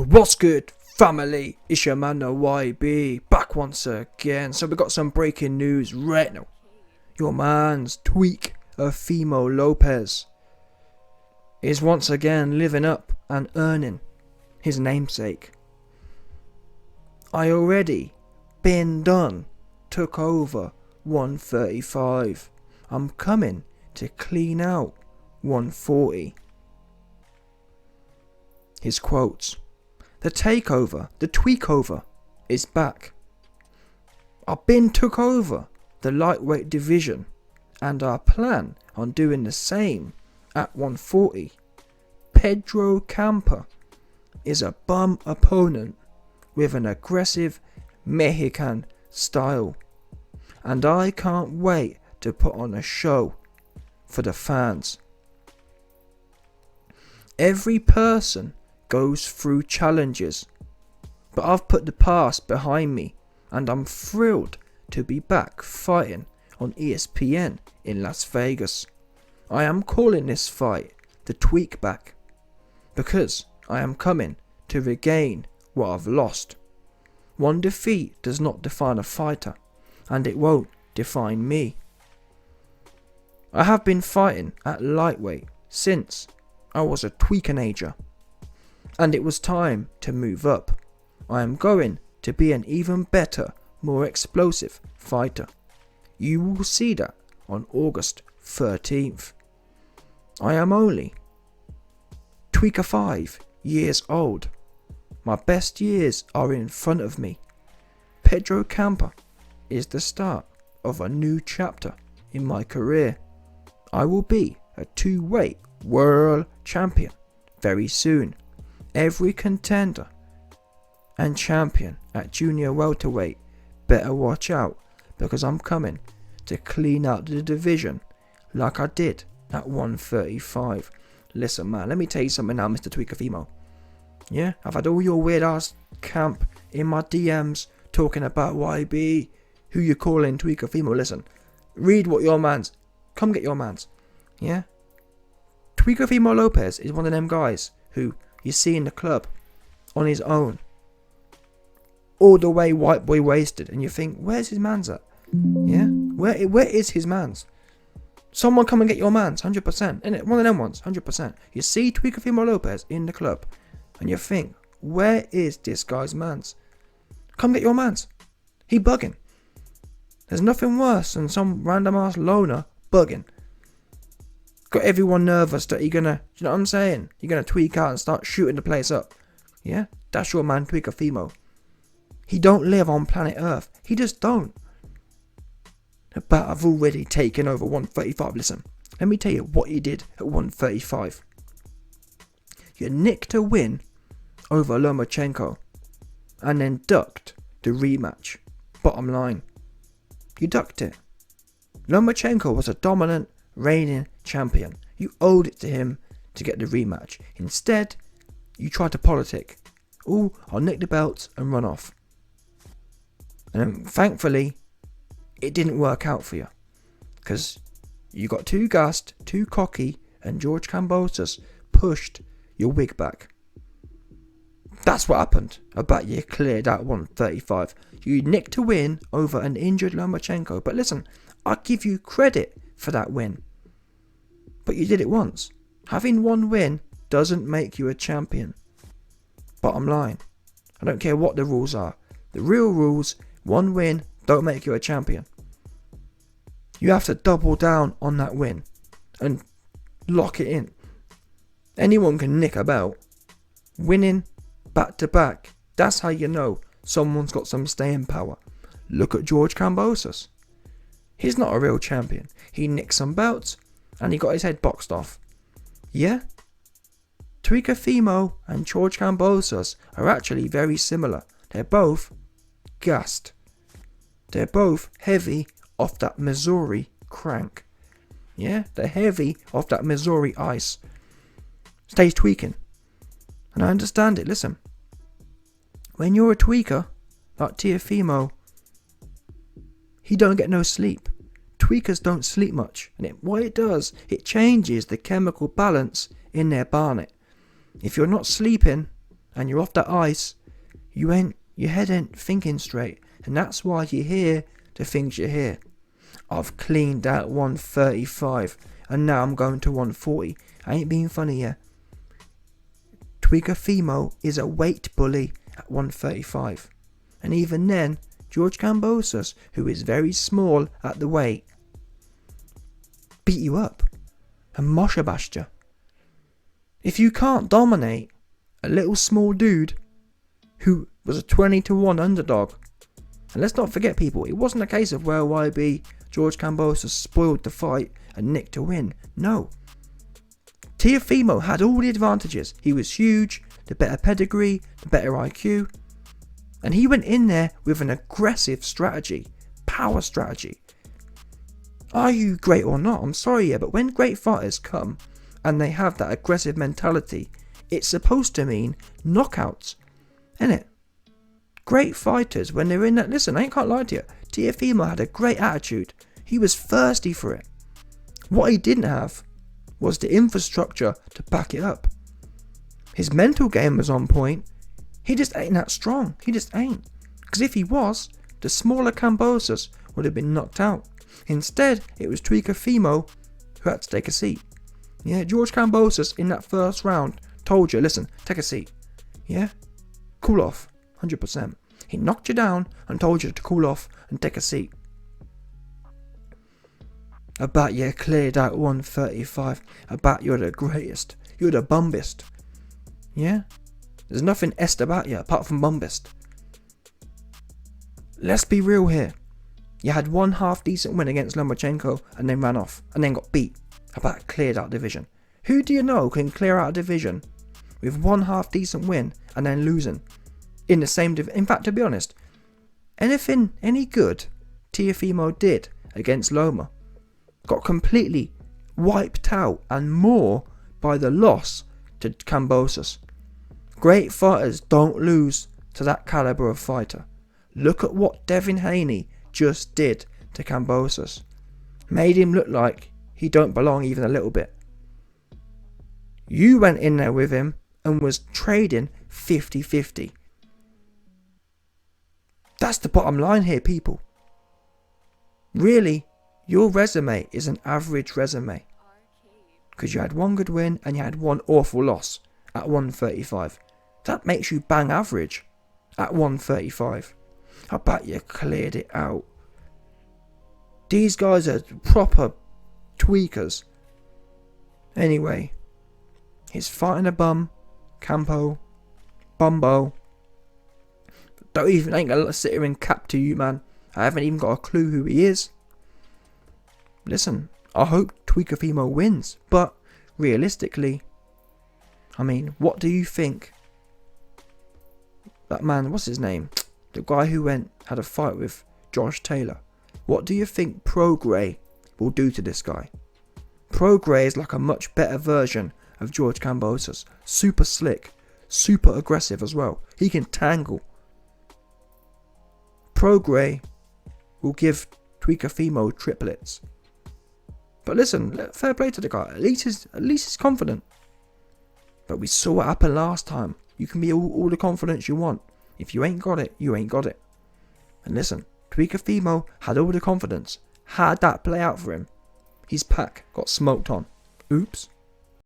What's good, family? It's your man, the YB, back once again. So we got some breaking news right now. Your man's Teofimo Lopez is once again living up and earning his namesake. I already been done, took over 135. I'm coming to clean out 140. His quotes: the takeover, the tweakover is back. I've been took over the lightweight division and I plan on doing the same at 140. Pedro Campa is a bum opponent with an aggressive Mexican style, and I can't wait to put on a show for the fans. Every person goes through challenges, but I've put the past behind me and I'm thrilled to be back fighting on ESPN in Las Vegas. I am calling this fight the Tweak Back because I am coming to regain what I've lost. One defeat does not define a fighter, and it won't define me. I have been fighting at lightweight since I was a tweaker-ager, and it was time to move up. I am going to be an even better, more explosive fighter. You will see that on August 13th. I am only 5 years old. My best years are in front of me. Pedro Campa is the start of a new chapter in my career. I will be a two-weight world champion very soon. Every contender and champion at junior welterweight better watch out, because I'm coming to clean out the division like I did at 135. Listen, man, let me tell you something now, Mr. Teofimo. Yeah, I've had all your weird ass camp in my DMs talking about YB, who you calling Teofimo. Listen, read what your man's. Come get your man's. Yeah, Teofimo Lopez is one of them guys who you see in the club on his own, all the way white boy wasted, and you think, where's his man's at? Yeah, where is his man's? Someone come and get your man's, 100%. And one of them ones, 100%. You see Teofimo Lopez in the club, and you think, where is this guy's man's? Come get your man's. He bugging. There's nothing worse than some random ass loner bugging. Got everyone nervous that you're gonna, you know what I'm saying? You're gonna tweak out and start shooting the place up. Yeah? That's your man, Teofimo. He don't live on planet Earth. He just don't. But I've already taken over 135. Listen, let me tell you what he did at 135. You nicked a win over Lomachenko and then ducked the rematch. Bottom line, you ducked it. Lomachenko was a dominant, reigning champion. You owed it to him to get the rematch. Instead, you tried to politic. Oh, I'll nick the belts and run off. And thankfully, it didn't work out for you, because you got too gassed, too cocky, and George Kambosos pushed your wig back. That's what happened. I bet you cleared out 135. You nicked a win over an injured Lomachenko. But listen, I give you credit for that win. But you did it once. Having one win doesn't make you a champion. Bottom line, I don't care what the rules are. The real rules, one win don't make you a champion. You have to double down on that win and lock it in. Anyone can nick a belt. Winning back to back, that's how you know someone's got some staying power. Look at George Kambosos. He's not a real champion. He nicked some belts and he got his head boxed off. Yeah? Teofimo and George Kambosos are actually very similar. They're both gassed. They're both heavy off that Missouri crank. Yeah? They're heavy off that Missouri ice. Stays tweaking. And I understand it. Listen. When you're a tweaker, like Teofimo, he don't get no sleep. Tweakers don't sleep much. And what it does, it changes the chemical balance in their barnet. If you're not sleeping and you're off that ice, your head ain't thinking straight, and that's why you hear the things you hear. I've cleaned out 135, and now I'm going to 140. I ain't being funny here. Teofimo is a weight bully at 135. And even then, George Kambosos, who is very small at the weight, beat you up and moshabashed you. If you can't dominate a little small dude who was a 20-1 underdog, and let's not forget, people, it wasn't a case of where YB George Kambosos spoiled the fight and nicked a win. No. Teofimo had all the advantages. He was huge, the better pedigree, the better IQ, and he went in there with an aggressive strategy, power strategy. Are you great or not? I'm sorry, yeah, but when great fighters come and they have that aggressive mentality, it's supposed to mean knockouts, innit? Great fighters, when they're in that, listen, I can't lie to you, Teofimo had a great attitude. He was thirsty for it. What he didn't have was the infrastructure to back it up. His mental game was on point. He just ain't that strong. He just ain't. Because if he was, the smaller Kambosos would have been knocked out. Instead, it was Teofimo who had to take a seat. Yeah, George Kambosos in that first round told you, listen, take a seat. Yeah? Cool off. 100%. He knocked you down and told you to cool off and take a seat. I bet you cleared out 135. I bet you're the greatest. You're the bumbest. Yeah? There's nothing est about you apart from bumbest. Let's be real here. You had one half decent win against Lomachenko and then ran off and then got beat. I bet cleared out division. Who do you know can clear out a division with one half decent win and then losing in the same division? In fact, to be honest, any good Teofimo did against Loma got completely wiped out and more by the loss to Kambosos. Great fighters don't lose to that caliber of fighter. Look at what Devin Haney just did to Kambosos. Made him look like he don't belong even a little bit. You went in there with him and was trading 50-50. That's the bottom line here, people. Really, your resume is an average resume. Because you had one good win and you had one awful loss at 135. That makes you bang average at 135. I bet you cleared it out. These guys are proper tweakers. Anyway, he's fighting a bum, Campo, Bumbo. Ain't gonna sit here and cap to you, man. I haven't even got a clue who he is. Listen, I hope Teofimo wins, but realistically, I mean, what do you think? That man, what's his name? The guy who had a fight with Josh Taylor. What do you think Prograis will do to this guy? Prograis is like a much better version of George Kambosos. Super slick, super aggressive as well. He can tangle. Prograis will give Teofimo triplets. But listen, fair play to the guy. At least he's confident. But we saw what happened last time. You can be all the confidence you want. If you ain't got it, you ain't got it. And listen, Teofimo had all the confidence. Had that play out for him. His pack got smoked on. Oops.